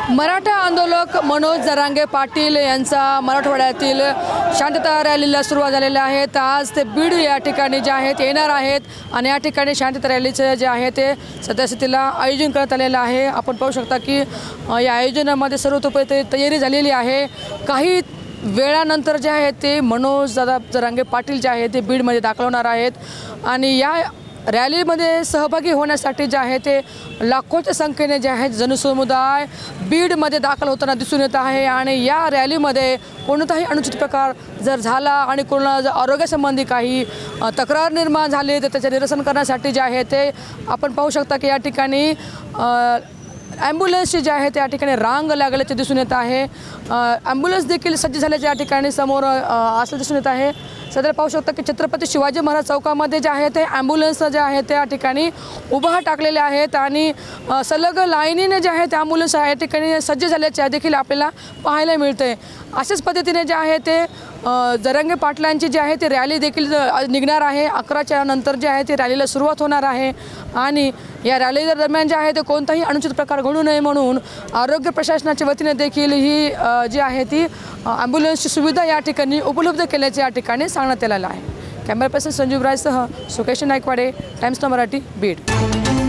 मराठा आंदोलक मनोज जरांगे पाटील यांचा मराठवाड्यातील शांतता रॅलीला सुरुवात झालेली आहे। आज ते बीड या ठिकाणी जे आहेत येणार आहेत आणि या ठिकाणी शांतता रॅलीचे जे आहे ते सद्यस्थितीला आयोजन करण्यात आलेलं आहे। आपण पाहू शकता की या आयोजनामध्ये सर्वतोपरी तयारी झालेली आहे। काही वेळानंतर जे आहे ते मनोज जरांगे पाटील जे आहे ते बीडमध्ये दाखल होणार आहेत आणि या रॅलीमध्ये सहभागी होण्यासाठी जे आहे ते लाखोच्या संख्येने जे आहेत जनसमुदाय बीडमध्ये दाखल होताना दिसून येत आहे। आणि या रॅलीमध्ये कोणताही अनुचित प्रकार जर झाला आणि कोणाला जर आरोग्यासंबंधी काही तक्रार निर्माण झाली तर त्याचे निरसन करण्यासाठी जे आहे ते आपण पाहू शकता की या ठिकाणी ॲम्ब्युलन्सची जे आहे त्या ठिकाणी रांग लागल्याचे दिसून येत आहे। ॲम्ब्युलन्स देखील सज्ज झाल्याचे या ठिकाणी समोर असं दिसून येत आहे। सध्या पाहू शकता की छत्रपती शिवाजी महाराज चौकामध्ये जे आहे ते ॲम्ब्युलन्स जे आहे त्या ठिकाणी उभा टाकलेले आहेत आणि सलग लाईनीने जे आहे ते ॲम्ब्युलन्स या ठिकाणी सज्ज झाल्याचे देखील आपल्याला पाहायला मिळते। अशाच पद्धतीने जे आहे ते जरांगे पाटलांची जी आहे ती रॅली देखील निघणार आहे। 11च्या नंतर जे आहे ती रॅलीला सुरुवात होणार आहे आणि या रॅली दरम्यान जे आहे ते कोणताही अनुचित प्रकार घडू नये म्हणून आरोग्य प्रशासनाच्या वतीने देखील ही जी आहे ती ॲम्ब्युलन्सची सुविधा या ठिकाणी उपलब्ध केल्याचे या ठिकाणी सांगण्यात आलेलं आहे। कॅमेरा पर्सन संजीव रायसह सुकेश नायकवाडे, टाइम्स मराठी, बीड।